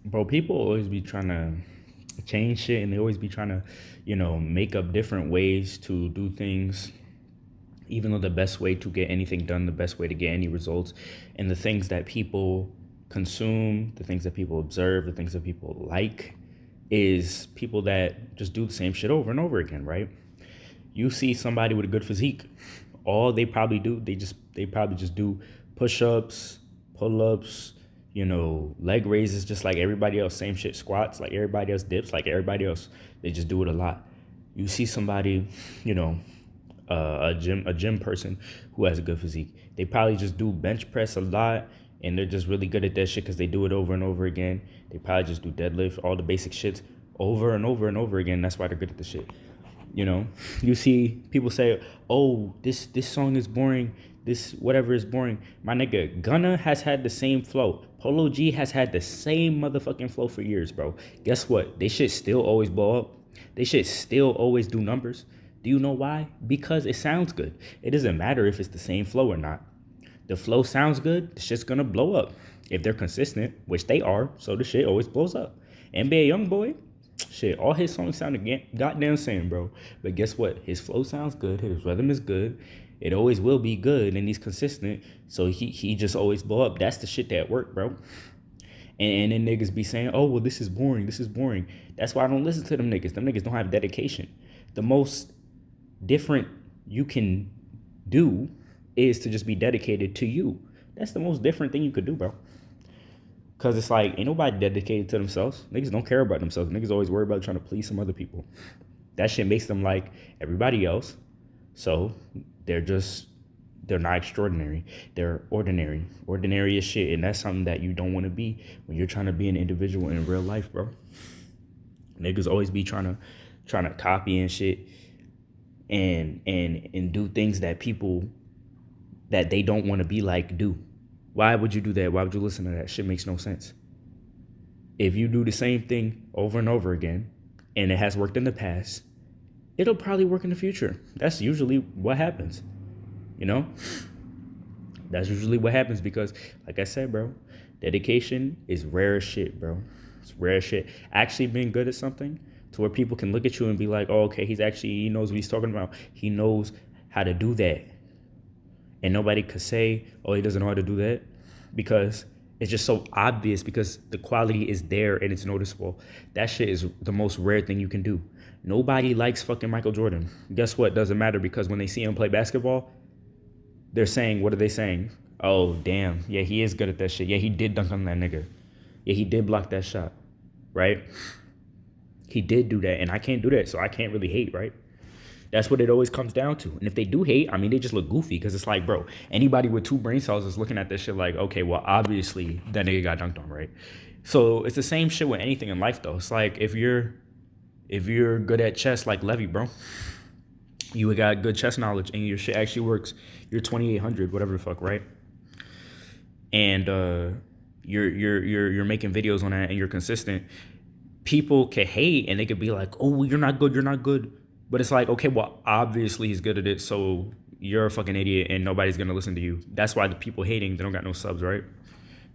Bro, people always be trying to change shit and they always be trying to, make up different ways to do things, even though the best way to get anything done, the best way to get any results, and the things that people consume, the things that people observe, the things that people like, is people that just do the same shit over and over again, right? You see somebody with a good physique, all they probably do, they probably just do push-ups, pull-ups, leg raises just like everybody else, same shit, squats like everybody else, dips like everybody else. They just do it a lot. You see somebody, you know, a gym person who has a good physique. They probably just do bench press a lot, and they're just really good at that shit because they do it over and over again. They probably just do deadlift, all the basic shits over and over and over again. That's why they're good at the shit. You know, you see people say, "Oh, this song is boring. This whatever is boring." My nigga, Gunna has had the same flow. Polo G has had the same motherfucking flow for years, bro. Guess what? They shit still always blow up. They shit still always do numbers. Do you know why? Because it sounds good. It doesn't matter if it's the same flow or not. The flow sounds good, the shit's gonna blow up. If they're consistent, which they are, so the shit always blows up. NBA Youngboy, shit, all his songs sound goddamn same, bro. But guess what? His flow sounds good, his rhythm is good. It always will be good, and he's consistent, so he just always blow up. That's the shit that work, bro. And then niggas be saying, oh, well, this is boring, this is boring. That's why I don't listen to them niggas. Them niggas don't have dedication. The most different you can do is to just be dedicated to you. That's the most different thing you could do, bro. Cause it's like ain't nobody dedicated to themselves. Niggas don't care about themselves. Niggas always worry about trying to please some other people. That shit makes them like everybody else. So they're just they're not extraordinary. They're ordinary. Ordinary as shit. And that's something that you don't want to be when you're trying to be an individual in real life, bro. Niggas always be trying to copy and shit and do things that people that they don't want to be like do. Why would you do that? Why would you listen to that? Shit makes no sense. If you do the same thing over and over again and it has worked in the past, it'll probably work in the future. That's usually what happens. You know? That's usually what happens because, like I said, bro, dedication is rare as shit, bro. It's rare as shit. Actually being good at something to where people can look at you and be like, oh, okay, he knows what he's talking about. He knows how to do that. And nobody could say, oh, he doesn't know how to do that because it's just so obvious because the quality is there and it's noticeable. That shit is the most rare thing you can do. Nobody likes fucking Michael Jordan. Guess what? Doesn't matter because when they see him play basketball, they're saying, what are they saying? Oh, damn. Yeah, he is good at that shit. Yeah, he did dunk on that nigga. Yeah, he did block that shot, right? He did do that, and I can't do that, so I can't really hate, right? That's what it always comes down to. And if they do hate, I mean, they just look goofy because it's like, bro, anybody with two brain cells is looking at this shit like, okay, well, obviously that nigga got dunked on, right? So it's the same shit with anything in life, though. It's like if you're good at chess, like Levy, bro, you got good chess knowledge and your shit actually works. You're 2800, whatever the fuck, right? And you're making videos on that and you're consistent. People can hate and they could be like, oh, you're not good, you're not good. But it's like, okay, well, obviously he's good at it, so you're a fucking idiot and nobody's gonna listen to you. That's why the people hating, they don't got no subs, right?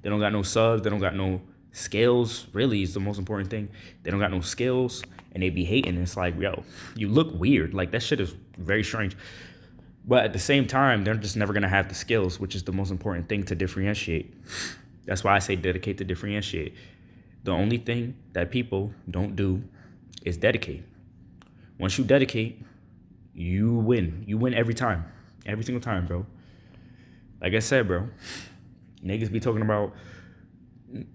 They don't got no subs, they don't got no skills, really is the most important thing. They don't got no skills and they be hating. It's like, yo, you look weird. Like that shit is very strange. But at the same time, they're just never gonna have the skills, which is the most important thing to differentiate. That's why I say dedicate to differentiate. The only thing that people don't do is dedicate. Once you dedicate, you win. You win every time. Every single time, bro. Like I said, bro. Niggas be talking about,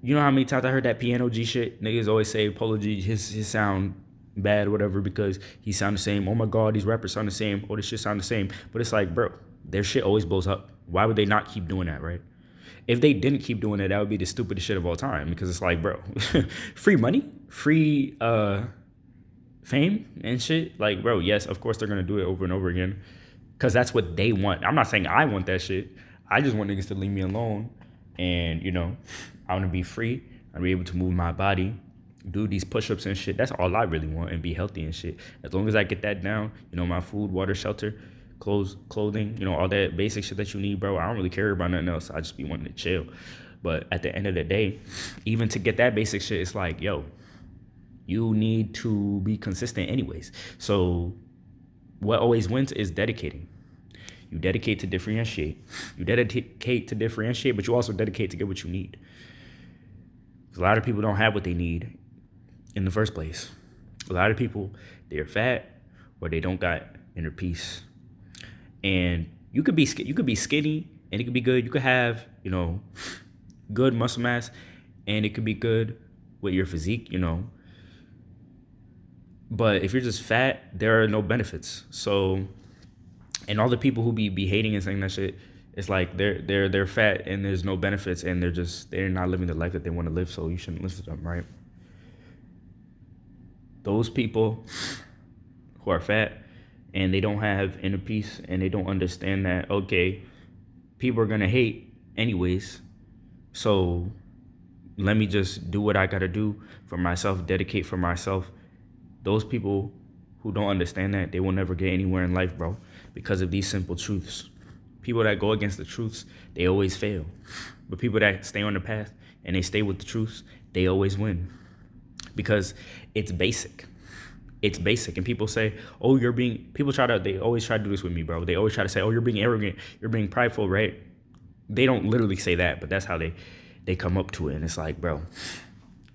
you know how many times I heard that piano G shit? Niggas always say Polo G, his sound bad or whatever because he sound the same. Oh my God, these rappers sound the same. Oh, this shit sound the same. But it's like, bro, their shit always blows up. Why would they not keep doing that, right? If they didn't keep doing it, that would be the stupidest shit of all time because it's like, bro, free money, free fame and shit. Like, bro, yes, of course they're gonna do it over and over again because that's what they want. I'm not saying I want that shit. I just want niggas to leave me alone, and I want to be free. I want to be able to move my body, do these push-ups and shit. That's all I really want, and be healthy and shit. As long as I get that down, my food, water, shelter, clothing, all that basic shit that you need, bro. I don't really care about nothing else. I just be wanting to chill. But at the end of the day, even to get that basic shit, it's like, yo, you need to be consistent anyways. So what always wins is dedicating. You dedicate to differentiate. You dedicate to differentiate, but you also dedicate to get what you need. A lot of people don't have what they need in the first place. A lot of people, they're fat or they don't got inner peace. And you could be skinny and it could be good. You could have, good muscle mass and it could be good with your physique. But if you're just fat, there are no benefits. So, and all the people who be hating and saying that shit, it's like they're fat and there's no benefits and they're not living the life that they want to live. So you shouldn't listen to them, right? Those people who are fat and they don't have inner peace and they don't understand that, okay, people are gonna hate anyways. So let me just do what I gotta do for myself, dedicate for myself. Those people who don't understand that, they will never get anywhere in life, bro, because of these simple truths. People that go against the truths, they always fail. But people that stay on the path and they stay with the truths, they always win. Because it's basic. It's basic. And people say, oh, they always try to do this with me, bro. They always try to say, oh, you're being arrogant, you're being prideful, right? They don't literally say that, but that's how they come up to it. And it's like, bro,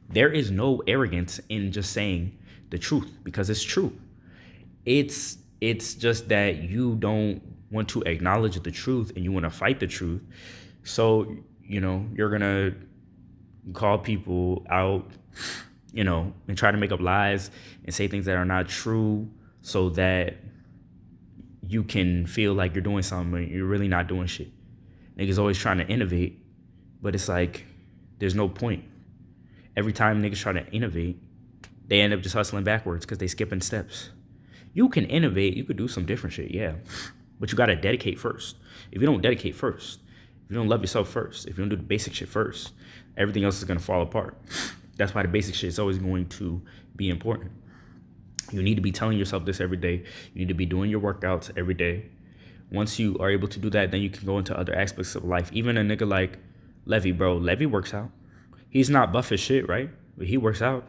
there is no arrogance in just saying the truth because it's true. It's just that you don't want to acknowledge the truth and you want to fight the truth. So, you're going to call people out, and try to make up lies and say things that are not true so that you can feel like you're doing something when you're really not doing shit. Niggas always trying to innovate, but it's like, there's no point. Every time niggas try to innovate, they end up just hustling backwards because they skipping steps. You can innovate, you could do some different shit, yeah. But you gotta dedicate first. If you don't dedicate first, if you don't love yourself first, if you don't do the basic shit first, everything else is gonna fall apart. That's why the basic shit is always going to be important. You need to be telling yourself this every day. You need to be doing your workouts every day. Once you are able to do that, then you can go into other aspects of life. Even a nigga like Levy, bro. Levy works out. He's not buff as shit, right? But he works out.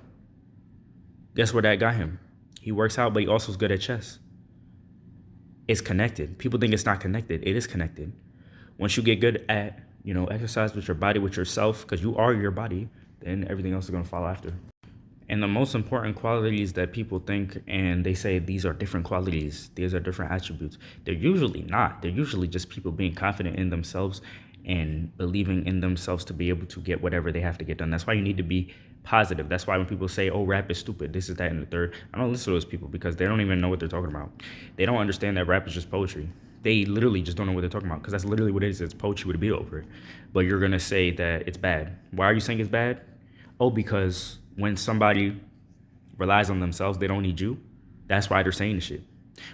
Guess where that got him? He works out, but he also is good at chess. It's connected. People think it's not connected. It is connected. Once you get good at, exercise with your body, with yourself, because you are your body, then everything else is going to follow after. And the most important qualities that people think and they say these are different qualities, these are different attributes, they're usually not. They're usually just people being confident in themselves and believing in themselves to be able to get whatever they have to get done. That's why you need to be positive. That's why when people say, oh, rap is stupid, this is that and the third, I don't listen to those people because they don't even know what they're talking about. They don't understand that rap is just poetry. They literally just don't know what they're talking about because that's literally what it is. It's poetry with a beat over it. But you're going to say that it's bad. Why are you saying it's bad? Oh, because when somebody relies on themselves, they don't need you. That's why they're saying the shit.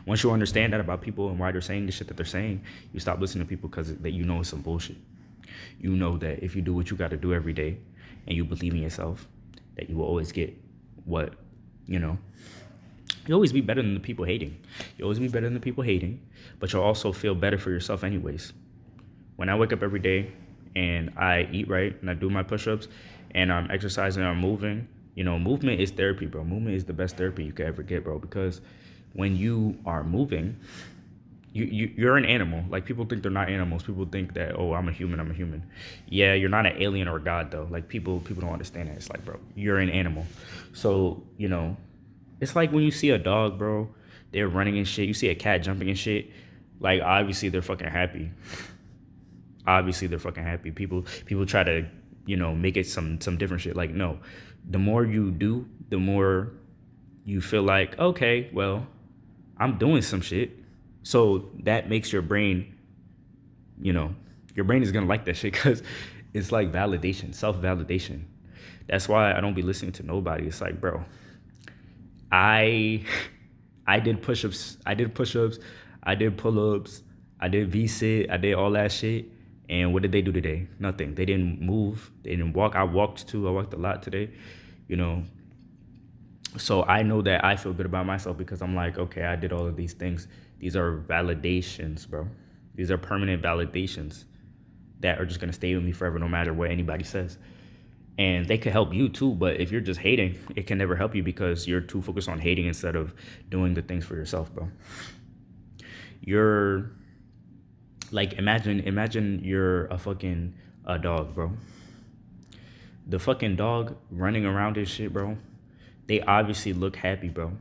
Once you understand that about people and why they're saying the shit that they're saying, you stop listening to people because that it's some bullshit. You know that if you do what you got to do every day and you believe in yourself, that you will always get what, you'll always be better than the people hating. You'll always be better than the people hating, but you'll also feel better for yourself anyways. When I wake up every day and I eat right and I do my push-ups and I'm exercising, I'm moving, movement is therapy, bro. Movement is the best therapy you could ever get, bro, because when you are moving, you're an animal. Like, people think they're not animals. People think that, oh, I'm a human. Yeah, you're not an alien or a god, though. Like, people don't understand that. It's like, bro, you're an animal. So, it's like when you see a dog, bro, they're running and shit. You see a cat jumping and shit. Like, obviously, they're fucking happy. People try to, make it some different shit. Like, no. The more you do, the more you feel like, okay, well, I'm doing some shit. So that makes your brain, your brain is going to like that shit because it's like validation, self-validation. That's why I don't be listening to nobody. It's like, bro, I did push-ups, I did pull-ups, I did V-sit, I did all that shit. And what did they do today? Nothing. They didn't move. They didn't walk. I walked too. I walked a lot today, So I know that I feel good about myself because I'm like, okay, I did all of these things. These are validations, bro. These are permanent validations. that are just gonna stay with me forever, no matter what anybody says. And they could help you too, but if you're just hating, it can never help you because you're too focused on hating instead of doing the things for yourself, bro. You're like imagine you're a fucking a dog, bro. The fucking dog running around this shit, bro. They obviously look happy, bro.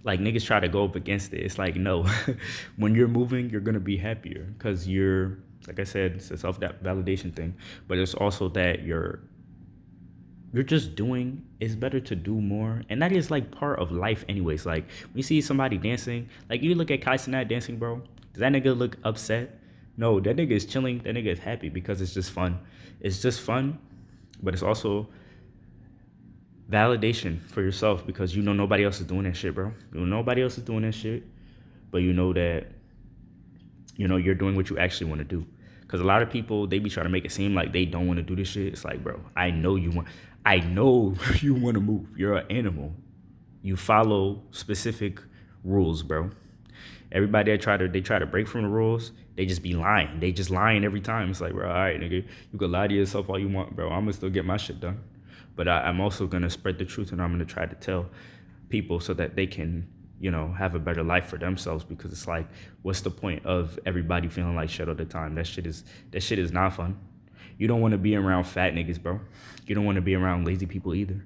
Like niggas try to go up against it. It's like no, when you're moving, you're gonna be happier because you're, like I said, it's a self validation thing. But it's also that you're just doing. It's better to do more, and that is like part of life, anyways. Like when you see somebody dancing, like you look at Kai Cenat dancing, bro. Does that nigga look upset? No, that nigga is chilling. That nigga is happy because it's just fun. It's just fun, but it's also validation for yourself because you know nobody else is doing that shit, bro. You know nobody else is doing that shit, but you know that you're doing what you actually want to do. Because a lot of people they be trying to make it seem like they don't want to do this shit. It's like, bro, I know you want to move. You're an animal. You follow specific rules, bro. Everybody that try to break from the rules, they just be lying. They just lying every time. It's like, bro, all right, nigga, you can lie to yourself all you want, bro. I'm gonna still get my shit done. But I'm also gonna spread the truth, and I'm gonna try to tell people so that they can, have a better life for themselves. Because it's like, what's the point of everybody feeling like shit all the time? That shit is not fun. You don't want to be around fat niggas, bro. You don't want to be around lazy people either.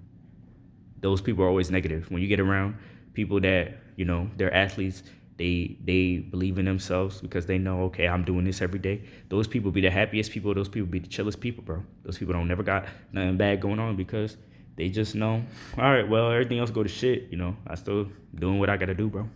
Those people are always negative. When you get around people that, they're athletes, they believe in themselves because they know, okay, I'm doing this every day. Those people be the happiest people. Those people be the chillest people, bro. Those people don't never got nothing bad going on because they just know, all right, well, everything else go to shit, I still doing what I gotta do, bro.